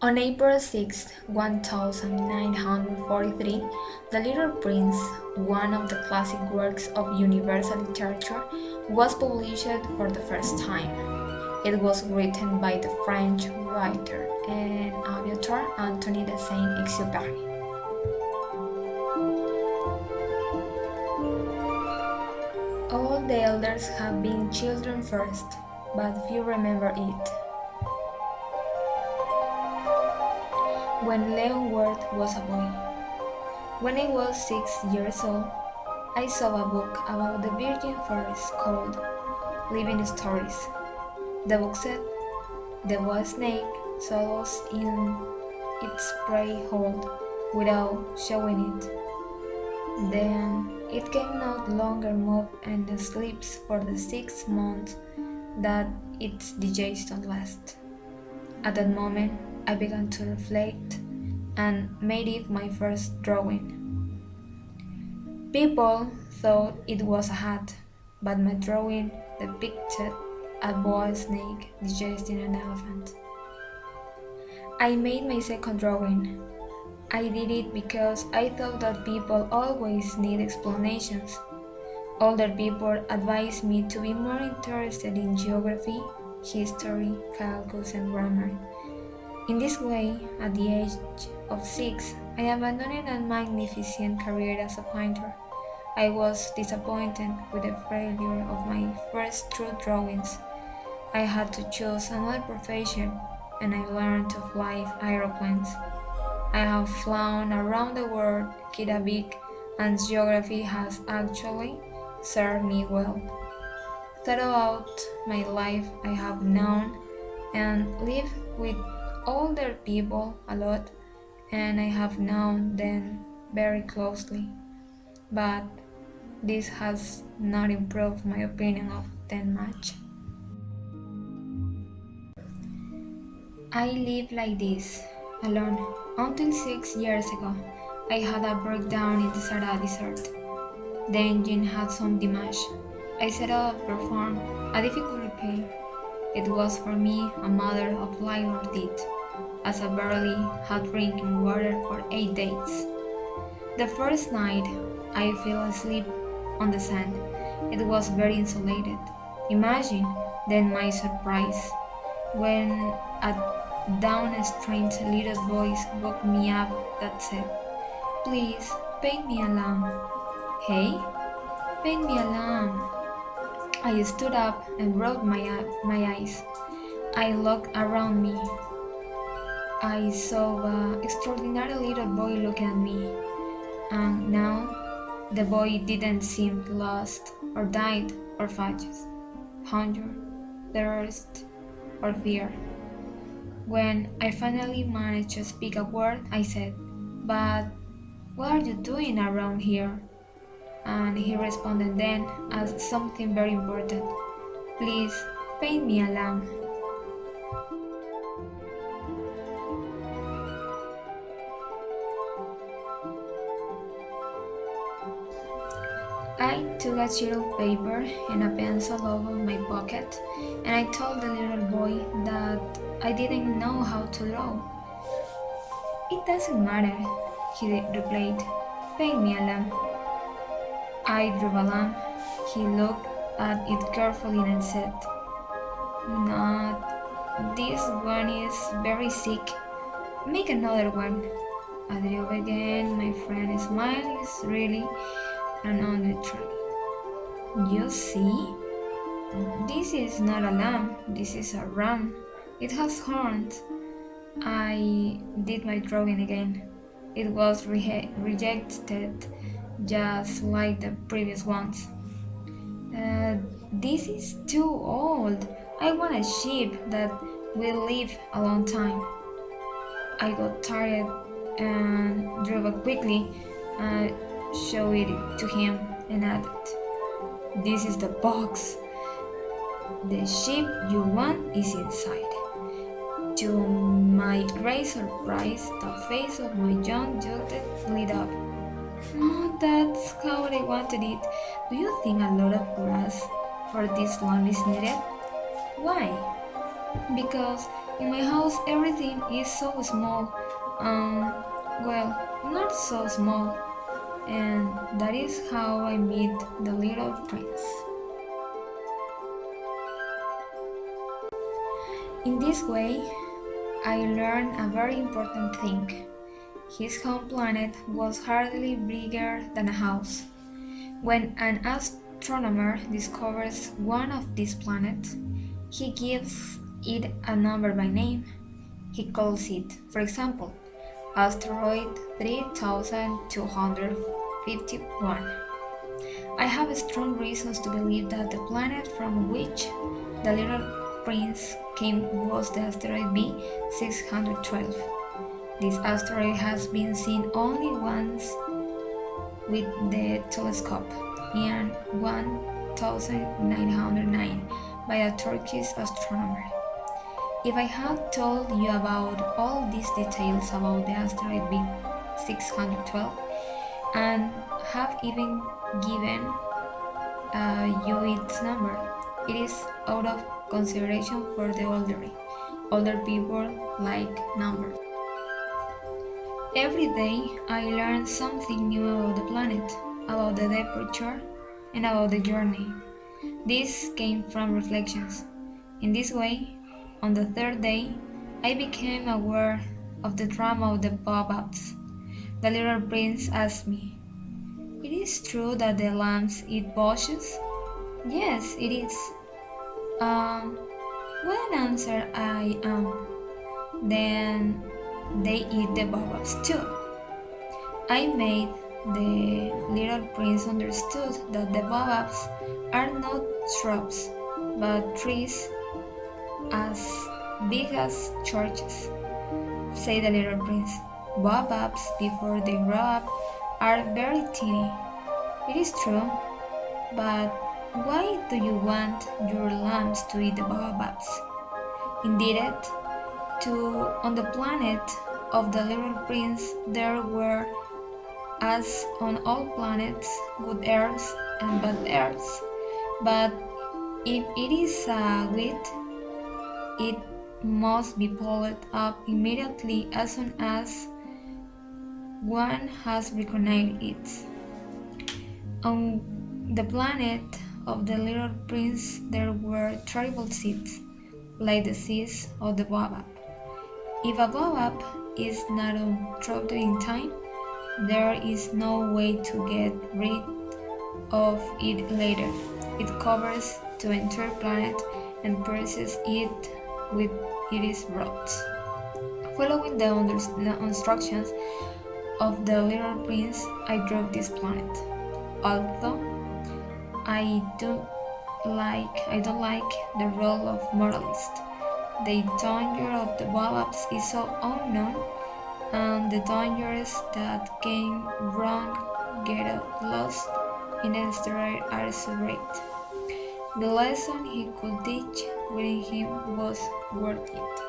On April 6, 1943, The Little Prince, one of the classic works of universal literature, was published for the first time. It was written by the French writer and author Anthony de Saint-Exupéry. All the elders have been children first, but few remember it. When Leon Ward was a boy. When I was 6 years old, I saw a book about the virgin forest called Living Stories. The book said the boy snake swallows in its prey hold without showing it. Then it can no longer move and sleeps for the 6 months that its digestion lasts. At that moment, I began to reflect and made it my first drawing. People thought it was a hat, but my drawing depicted a boa snake digesting an elephant. I made my second drawing. I did it because I thought that people always need explanations. Older people advised me to be more interested in geography, history, calculus, and grammar. In this way, at the age of 6, I abandoned a magnificent career as a painter. I was disappointed with the failure of my first true drawings. I had to choose another profession, and I learned to fly aeroplanes. I have flown around the world quite a bit, and geography has actually served me well. Throughout my life, I have known and lived with older people a lot, and I have known them very closely. But this has not improved my opinion of them much. I live like this, alone, until 6 years ago. I had a breakdown in the Sahara Desert. The engine had some damage. I set out to perform a difficult repair. It was for me a matter of life or death, as I barely had drinking water for 8 days. The first night, I fell asleep on the sand. It was very insulated. Imagine then my surprise when at dawn a strange little voice woke me up that said, "Please paint me a lamb." Hey, paint me a lamb. I stood up and rubbed my eyes. I looked around me. I saw an extraordinary little boy looking at me. And now the boy didn't seem lost or died or fatigue, hunger, thirst, or fear. When I finally managed to speak a word, I said, "But what are you doing around here?" And he responded then as something very important. "Please paint me a lamb." I took a sheet of paper and a pencil out of my pocket, and I told the little boy that I didn't know how to draw. "It doesn't matter," he replied. "Paint me a lamb." I drew a lamb. He looked at it carefully and said, "Not, this one is very sick. Make another one." I drew again. My friend smiled really and unnaturally. "You see? This is not a lamb, this is a ram. It has horns." I did my drawing again. It was rejected just like the previous ones. This is too old. I want a sheep that will live a long time." I got tired and drew it quickly, showed it to him, and added, "This is the box. The sheep you want is inside." To my great surprise, the face of my young Judith lit up. "Oh, that's how I wanted it. Do you think a lot of grass for this land is needed?" "Why?" "Because In my house, everything is so small. Um, well, not so small. And that is how I meet the little prince. In this way, I learned a very important thing. His home planet was hardly bigger than a house. When an astronomer discovers one of these planets, he gives it a number by name. He calls it, for example, asteroid 3251. I have strong reasons to believe that the planet from which the little prince came was the asteroid B612. This asteroid has been seen only once with the telescope in 1909 by a Turkish astronomer. If I had told you about all these details about the asteroid B612 and have even given you its number, it is out of consideration for the older people like numbers. Every day I learn something new about the planet, about the temperature, and about the journey. This came from reflections. In this way, on the third day, I became aware of the drama of the baobabs. The little prince asked me, "It is true that the lambs eat bushes?" "Yes, it is." Um, what an answer I am. Then they eat the baobabs too. I made the little prince understood that the baobabs are not shrubs, but trees as big as churches. Said the little prince. Baobabs, before they grow up, are very teeny. It is true, but why do you want your lambs to eat the baobabs? Indeed, on the planet of the little prince there were, as on all planets, good herbs and bad herbs. But if it is a weed, it must be pulled up immediately as soon as one has recognized it. On the planet of the little prince there were terrible seeds, like the seeds of the baobab. If a baobab is not uprooted in time, there is no way to get rid of it later. It covers the entire planet and pierces it with its roots. Following the instructions of the little prince, I drove this planet. Although I don't like the role of moralist. The danger of the baobabs is so unknown, and the dangers that can wrong get lost in the asteroid are so great. The lesson he could teach within him was worth it.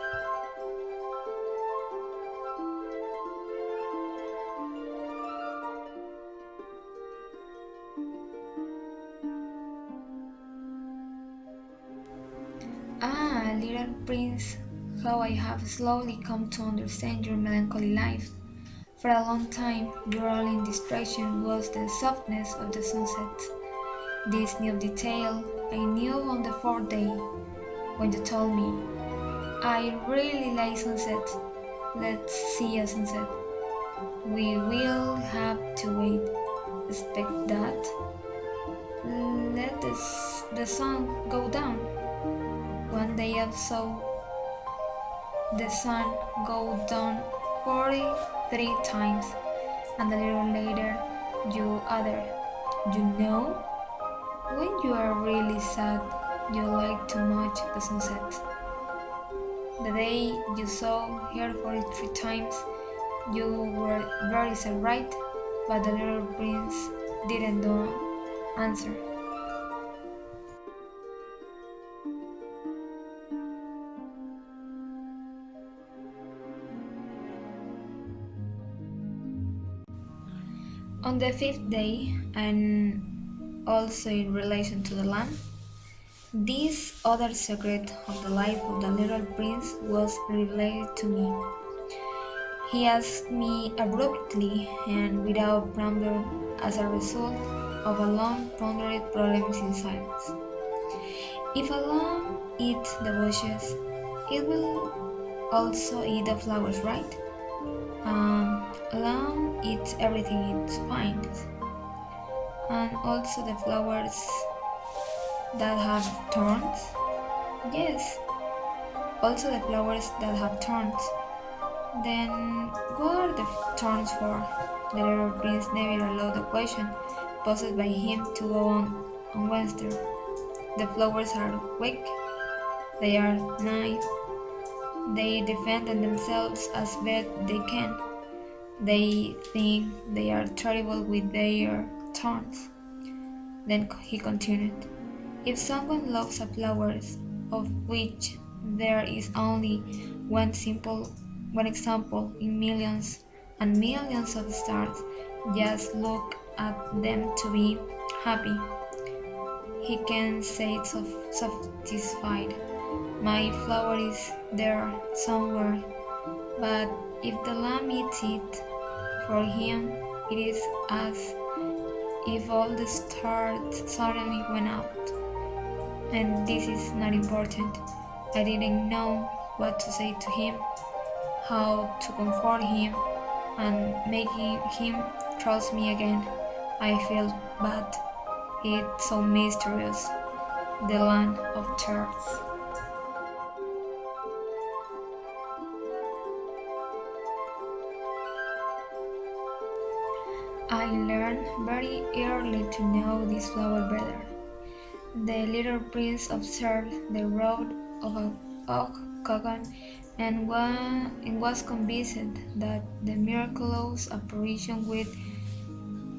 Ah, little prince, how I have slowly come to understand your melancholy life. For a long time, your only distraction was the softness of the sunset. This new detail I knew on the fourth day, when you told me, "I really like sunset. Let's see a sunset." We will have to wait. Expect that. Let the sun go down. One day I saw the sun go down 43 times, and a little later you other. You know, when you are really sad, you like too much the sunset. The day you saw her 43 times, you were very sad, right? But the little prince didn't answer. On the fifth day, and also in relation to the lamb, This other secret of the life of the little prince was revealed to me. He asked me abruptly and without preamble as a result of a long pondered problem in silence. If a lamb eats the bushes, it will also eat the flowers, right? A lamb eats everything it finds, and also the flowers that have thorns. Yes, also the flowers that have thorns. Then what are the thorns for? The little prince never allowed the question posed by him to go on Wednesday. The flowers are weak, they are naive, they defend themselves as best they can. They think they are terrible with their thorns. Then he continued, if someone loves a flower, of which there is only one example in millions and millions of stars, just look at them to be happy. He can say satisfied. My flower is there somewhere, but if the lamb eats it, for him it is as if all the stars suddenly went out. And this is not important. I didn't know what to say to him, how to comfort him, and making him trust me again. I feel bad. It's so mysterious, the land of stars. I learned very early to know this flower better. The little prince observed the road of an oak cocoon and was convinced that the miraculous apparition would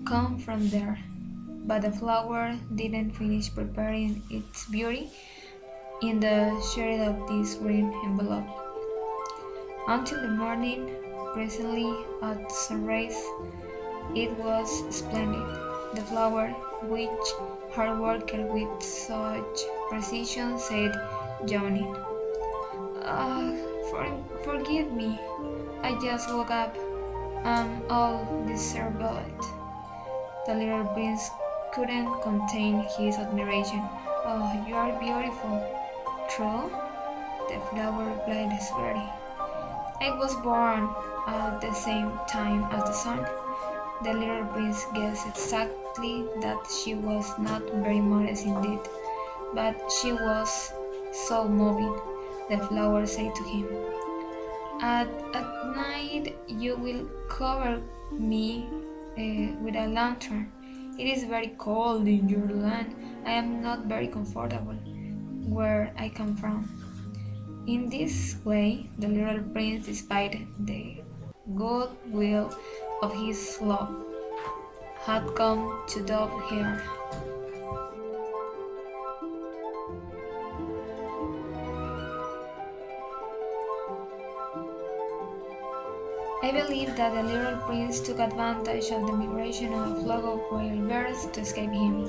come from there. But the flower didn't finish preparing its beauty in the shade of this green envelope. Until the morning, presently at sunrise, it was splendid. The flower, which hard worked with such precision, said, yawning, "Ah, forgive me. I just woke up. I'm all disabled." The little prince couldn't contain his admiration. "Oh, you are beautiful." "True?" The flower replied severely. "I was born at the same time as the sun." The little prince guessed exactly that she was not very modest indeed, but she was so moving. The flower said to him, at night you will cover me with a lantern. It is very cold in your land. I am not very comfortable where I come from." In this way, the little prince, despite the good will of his love, had come to dove her. I believe that the little prince took advantage of the migration of a flock of wild birds to escape him.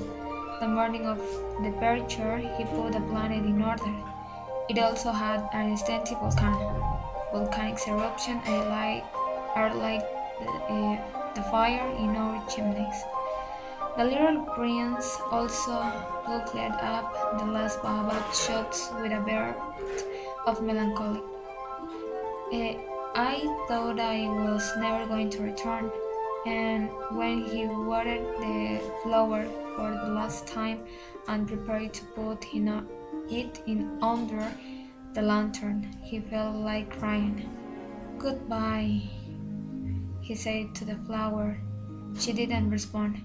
The morning of departure, he put the planet in order. It also had an extensive volcanic eruption are like the fire in our chimneys. The little prince also looked up the last baobab shots with a bird of melancholy. I thought I was never going to return, and when he watered the flower for the last time and prepared to put it in under the lantern, he felt like crying. "Goodbye," he said to the flower. She didn't respond.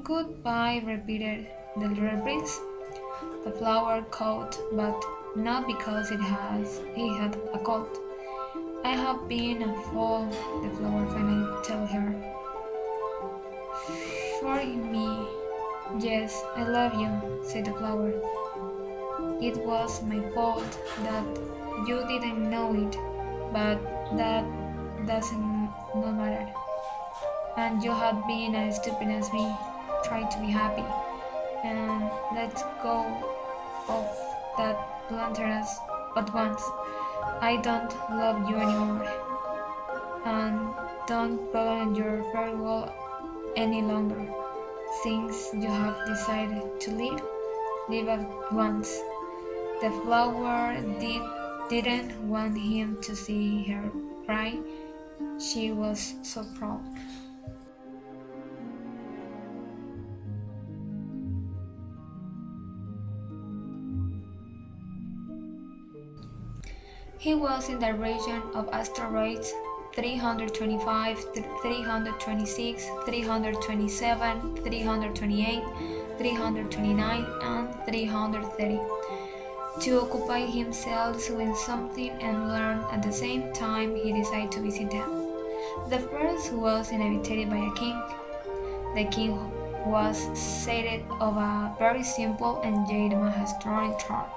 "Goodbye," repeated the little prince. The flower caught, but not because he had a cold. "I have been a fool," the flower finally told her. "Forgive me." "Yes, I love you," said the flower. "It was my fault that you didn't know it, but that doesn't no matter. And you had been as stupid as me, trying to be happy. And let's go of that plantains at once. I don't love you anymore, and don't prolong your farewell any longer. Since you have decided to leave at once. The flower didn't want him to see her cry. She was so proud. He was in the region of asteroids 325, 326, 327, 328, 329, and 330. To occupy himself with something and learn at the same time, he decided to visit them. The first was inhabited by a king. The king was seated on a very simple and yet majestic throne.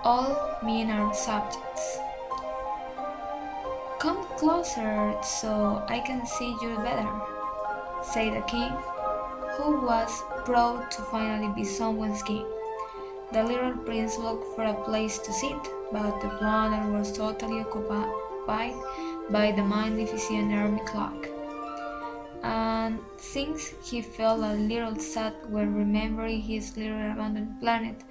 All men are subjects. Come closer so I can see you better, said the king, who was proud to finally be someone's king. The little prince looked for a place to sit, but the planet was totally occupied by the magnificent army clock. And since he felt a little sad when remembering his little abandoned planet,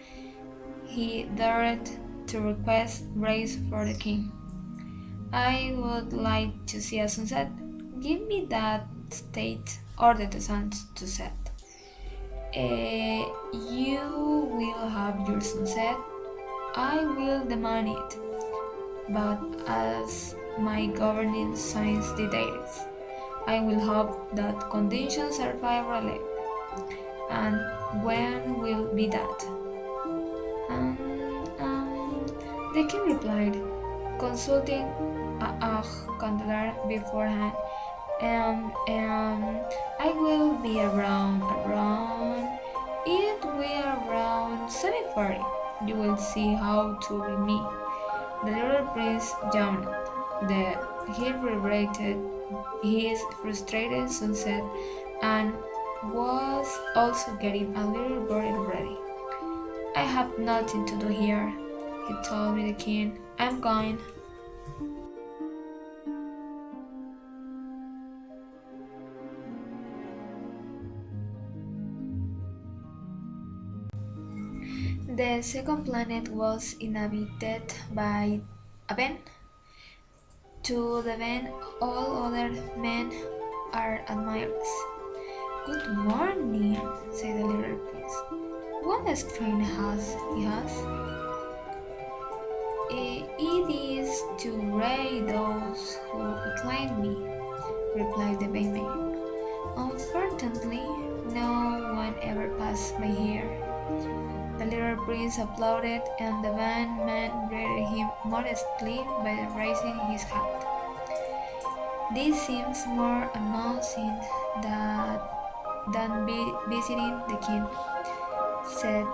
he dared to request grace for the king. I would like to see a sunset. Give me that state, ordered the sun to set. You will have your sunset. I will demand it. But as my governing science dictates, I will hope that conditions are favorable. And when will be that? Um, the king replied, consulting a counselor beforehand. I will be around. It will around 7:40. You will see how to be me. The little prince yawned. He regretted his frustrated sunset and was also getting a little bored already. I have nothing to do here, he told me the king. I'm going. The second planet was inhabited by a Ben. To the Ben, all other men are admirers. Good morning, said the little prince. What a strange house he has. It is to raid those who acclaim me, replied the Ben man. Unfortunately, no one ever passed by here. The little prince applauded, and the man greeted him modestly by raising his hat. This seems more amusing than visiting the king, said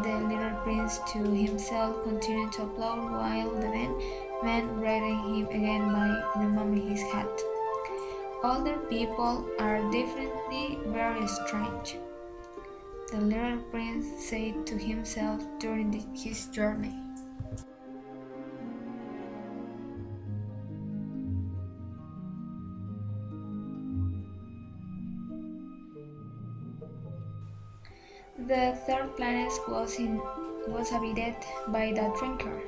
the little prince to himself, continuing to applaud while the man greeted him again by removing his hat. Older people are definitely very strange, the little prince said to himself during his journey. The third planet was habited by the drinker.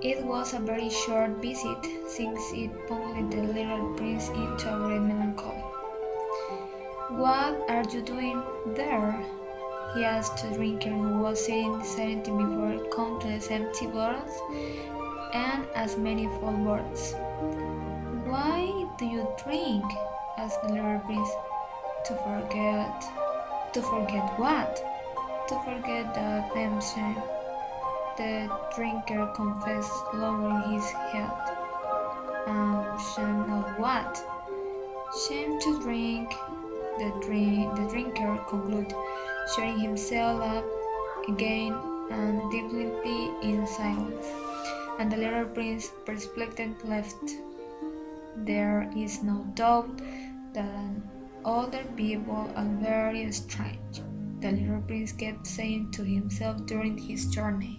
It was a very short visit, since it plunged the little prince into a great melancholy. What are you doing there? He asked the drinker, who was sitting silently before countless empty bottles and as many full bottles. Why do you drink? Asked the little prince. To forget. To forget what? To forget that I am ashamed. The drinker confessed, lowering his head. Shame of what? Shame to drink. The drinker concluded, shutting himself up again and deeply in silence. And the little prince, perplexed, left. There is no doubt that older people are very strange, the little prince kept saying to himself during his journey.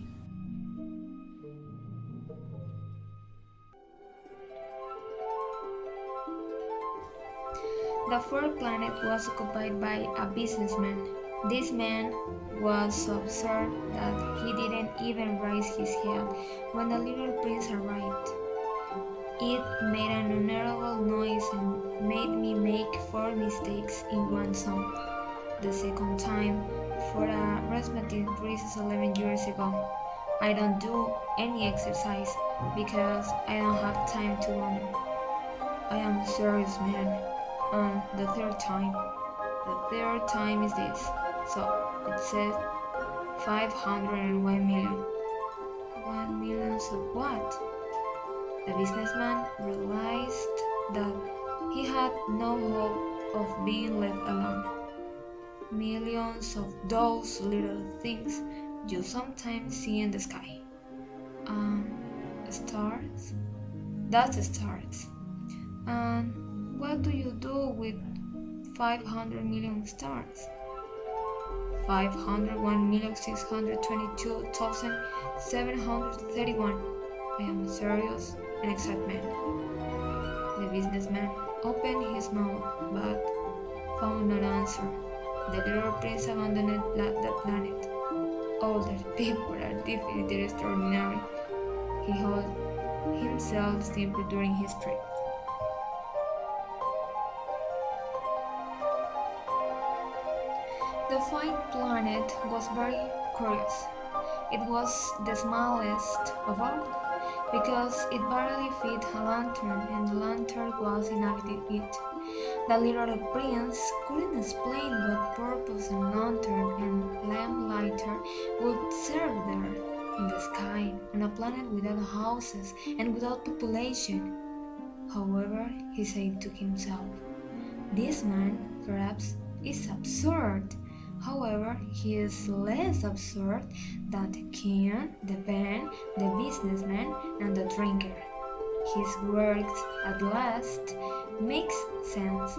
The fourth planet was occupied by a businessman. This man was so absurd that he didn't even raise his head when the little prince arrived. It made an unutterable noise and made me make 4 mistakes in one song. The second time, for a rheumatic crisis 11 years ago. I don't do any exercise because I don't have time to run. I am a serious man. And the third time. The third time is this. So it says 501 million. 1 million of what? The businessman realized that he had no hope of being left alone. Millions of those little things you sometimes see in the sky. Stars? That's stars. And what do you do with 500 million stars? 501,622,731. I am serious and exact man. The businessman opened his mouth but found no answer. The little prince abandoned the planet. Older people are definitely extraordinary. He held himself simple during his trip. The fifth planet was very curious. It was the smallest of all because it barely fit a lantern and the lantern was inhabited it. The little prince couldn't explain what purpose a lantern and lamplighter would serve there in the sky on a planet without houses and without population. However, he said to himself, this man, perhaps, is absurd. However, he is less absurd than the king, the pen, the businessman, and the drinker. His words at last makes sense.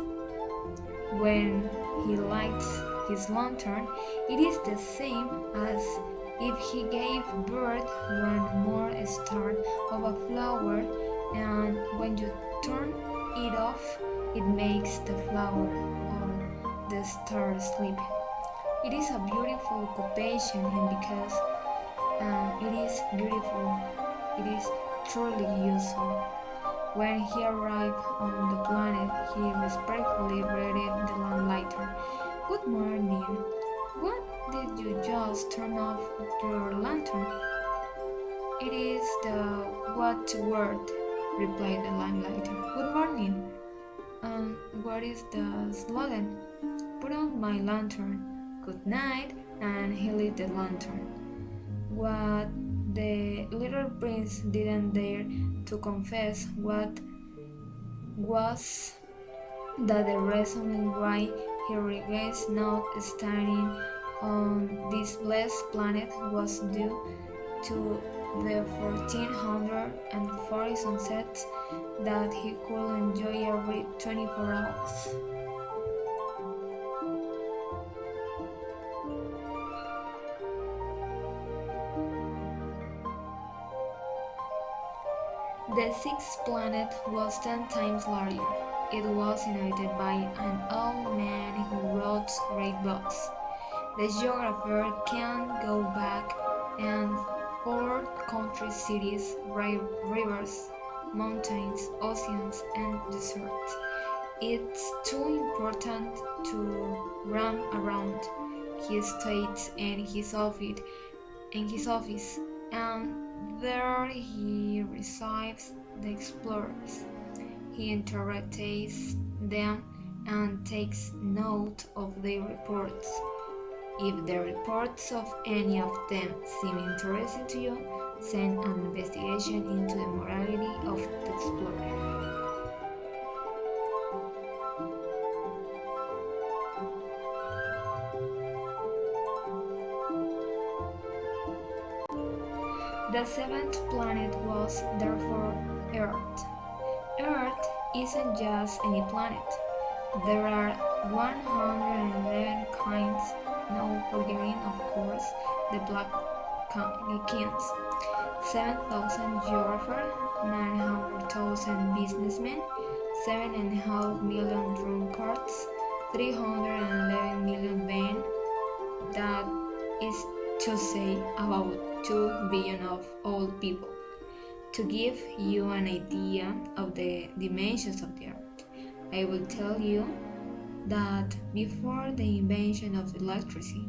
When he lights his lantern, it is the same as if he gave birth one more star of a flower, and when you turn it off, it makes the flower or the star sleep. It is a beautiful occupation, and because it is beautiful, it is truly useful. When he arrived on the planet, he respectfully greeted the lamplighter. Good morning. What did you just turn off your lantern? It is the what word, replied the lamplighter. Good morning. And what is the slogan? Put on my lantern. Good night, and he lit the lantern. What the little prince didn't dare to confess was that the reason why he regrets not standing on this blessed planet was due to the 1440 sunsets that he could enjoy every 24 hours. The sixth planet was 10 times larger. It was inhabited by an old man who wrote great books. The geographer can go back and forth countries, cities, rivers, mountains, oceans, and deserts. It's too important to run around. He stays in his office, and there he receives the explorers. He interrogates them and takes note of their reports. If the reports of any of them seem interesting to you, send an investigation into the morality of the explorer. The seventh planet was therefore Earth. Earth isn't just any planet. There are 111 kinds no forgetting, of course, the Black Kings, 7,000 geographers, 900,000 businessmen, 7.5 million drunkards, 311 million men, that is to say, about 2 billion of old people. To give you an idea of the dimensions of the earth, I will tell you that before the invention of electricity,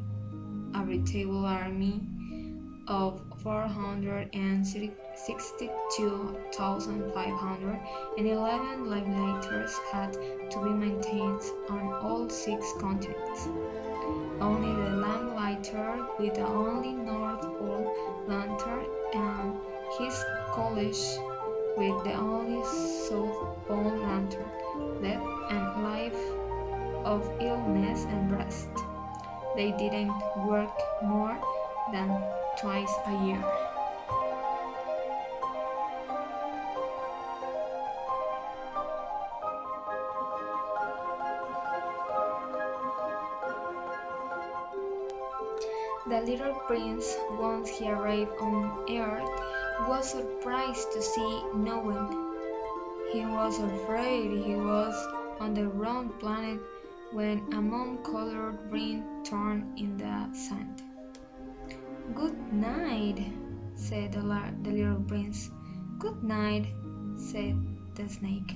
a retail army of 462,511 livelighters had to be maintained on all 6 continents. Only the lamplighter with the only North Pole lantern and his college with the only South Pole lantern led a life of illness and rest. They didn't work more than twice a year. The little prince, once he arrived on earth, was surprised to see no one. He was afraid he was on the wrong planet when a moon-colored ring turned in the sand. "Good night," said the little prince. "Good night," said the snake.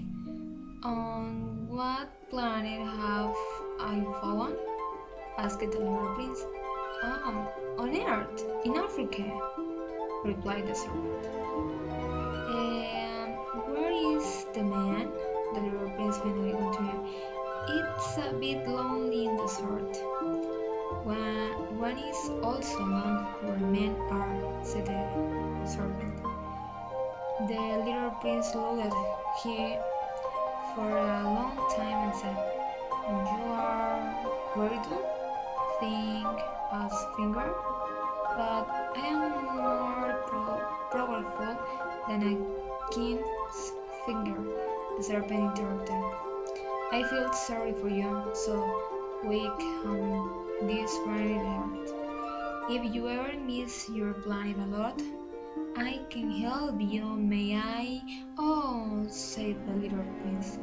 "On what planet have I fallen?" asked the little prince. On Earth, in Africa," replied the servant. "And where is the man?" the little prince finally continued. "It's a bit lonely in the desert. One is also alone where men are," said the servant. The little prince looked at him for a long time and said, "You are very dull, think as finger, but I am more powerful than a king's finger," the serpent interrupted. "I feel sorry for you, so weak on this very earth. If you ever miss your planet a lot, I can help you, may I?" "Oh," said the little prince,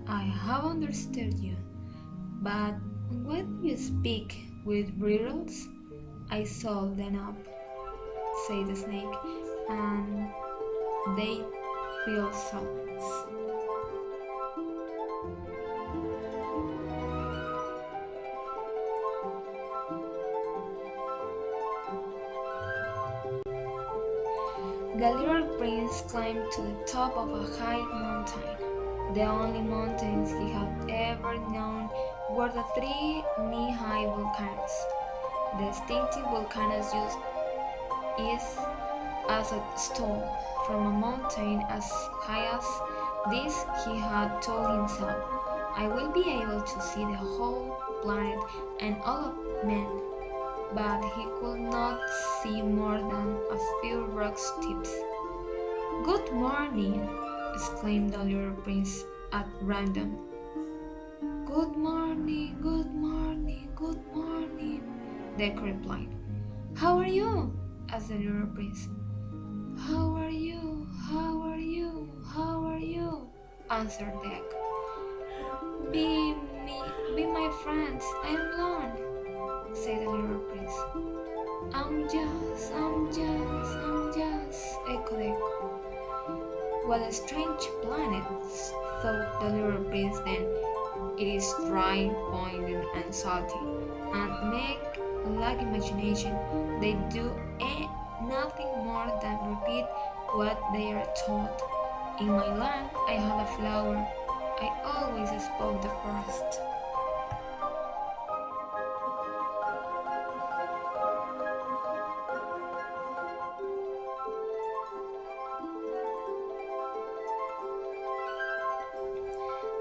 "I have understood you, but why do you speak with riddles?" "I solved them up," said the snake, and they fell silence. The little prince climbed to the top of a high mountain. The only mountains he had ever known were the 3 knee-high volcanoes. The distinctive volcanoes used is as a stone from a mountain as high as this, he had told himself. "I will be able to see the whole planet and all of men." But he could not see more than a few rock tips. "Good morning," exclaimed the little prince at random. "Good morning, good morning, good morning," the echo replied. "How are you?" asked the little prince. "How are you? How are you? How are you?" answered the echo. Be my friends, I am alone," said the little prince. I'm just, echoed the echo. "What a strange planet," thought the little prince then. "It is dry, pointed, and salty, and make lack imagination. They do nothing more than repeat what they are told. In my land I had a flower. I always spoke the first."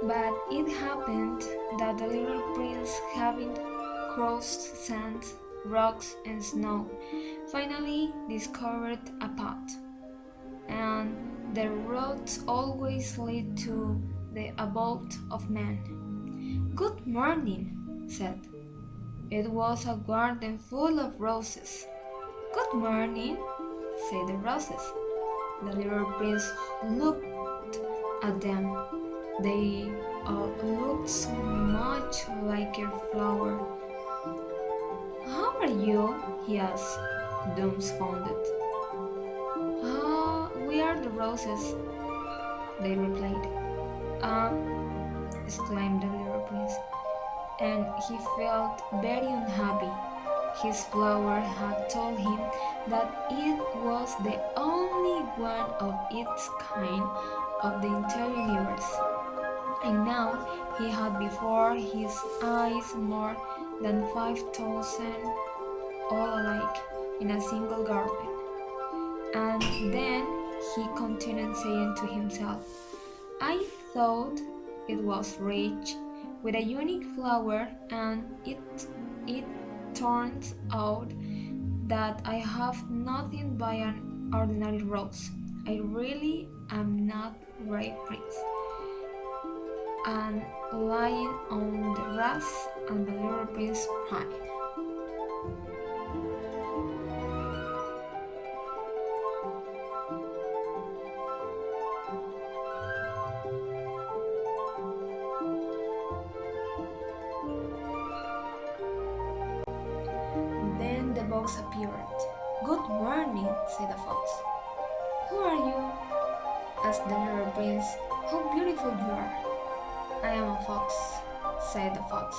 But it happened that the little prince, having crossed sand, rocks, and snow, finally discovered a path, and the roads always lead to the abode of man. "Good morning," said. It was a garden full of roses. Good morning, said the roses. The little prince looked at them. They all looked so much like a flower. How are you? He asked, dumbfounded. Ah, we are the roses, they replied. Ah, exclaimed the little prince, and he felt very unhappy. His flower had told him that it was the only one of its kind of the entire universe. And now he had before his eyes more than 5,000 all alike in a single garden. And then he continued saying to himself, I thought it was rich with a unique flower, and it turns out that I have nothing but an ordinary rose. I really am not very prince. And lying on the grass, and the little prince cried. Then the fox appeared. Good morning, said the fox. Who are you? Asked the little prince. How beautiful you are. I am a fox, said the fox.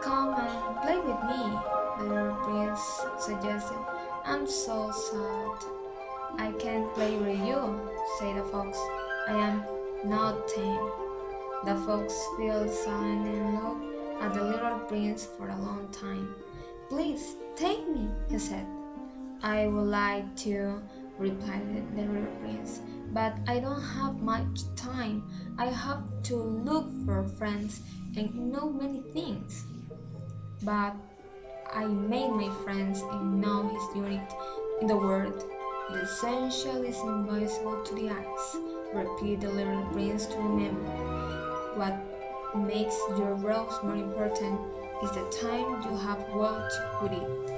Come and play with me, the little prince suggested. I'm so sad. I can't play with you, said the fox. I am not tame. The fox felt silent and looked at the little prince for a long time. Please, take me, he said. I would like to, replied the little prince, but I don't have much time. I have to look for friends and know many things. But I made my friends and know his unit in the world. The essential is invisible to the eyes, repeated the little prince to remember. What makes your rose more important is the time you have walked with it.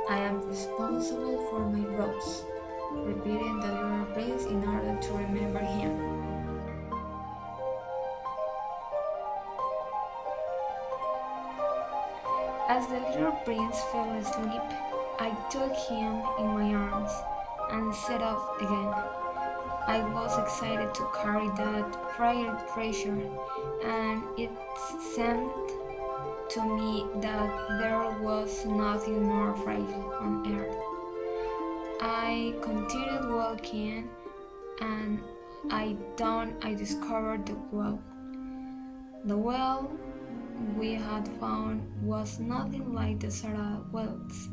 I am responsible for my rose, repeated the little prince in order to remember him. As the little prince fell asleep, I took him in my arms and set off again. I was excited to carry that frail treasure, and it seemed to me that there was nothing more frail on earth. I continued walking, and I discovered the well. The well we had found was nothing like the Sarah wells.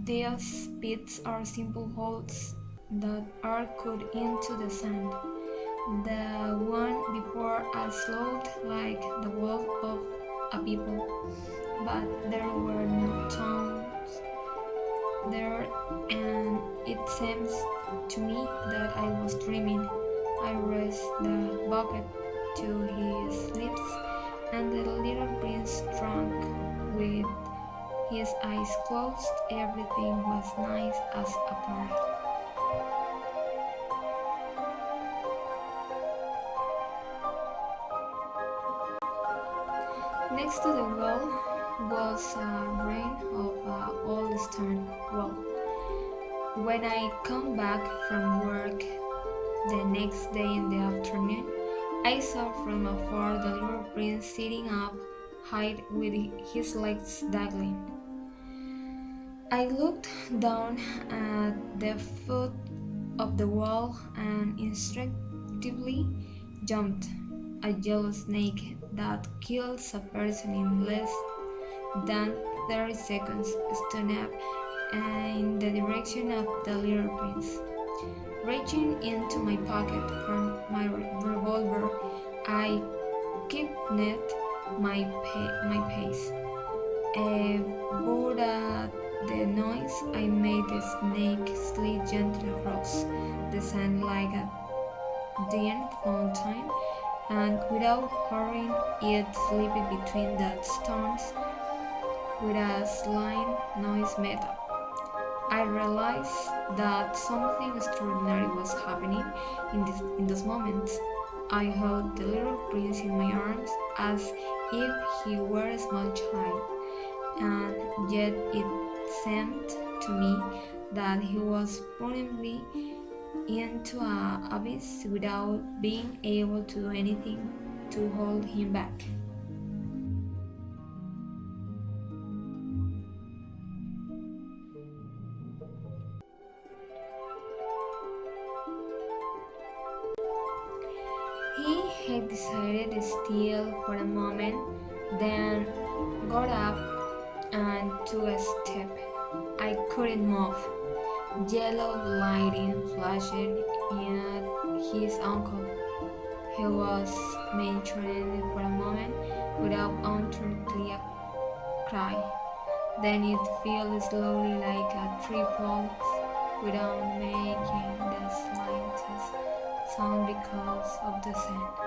These pits are simple holes that are cut into the sand. The one before us looked like the wall of a people, but there were no tombs there, and it seems to me that I was dreaming. I raised the bucket to his lips, and the little prince drank with his eyes closed. Everything was nice as a party. Next to the well was a ruin of an old stone wall. When I come back from work the next day in the afternoon, I saw from afar the little prince sitting up high with his legs dangling. I looked down at the foot of the wall and instinctively jumped. A yellow snake that kills a person in less than 30 seconds stood up in the direction of the little prince. Reaching into my pocket for my revolver, I quickened my pace. But at the noise I made, the snake slid gently across the sand like a deer fountain, and without hurrying, it slipped between the stones with a slight noise made. I realized that something extraordinary was happening in those moments. I held the little prince in my arms as if he were a small child, and yet it seemed to me that he was pulling me into a abyss without being able to do anything to hold him back. He had decided still for a moment, then got up and took a step. I couldn't move. Yellow lighting flashed at his uncle. He was mentioning for a moment without uttering a cry. Then it fell slowly like a tree falls without making the slightest sound because of the sand.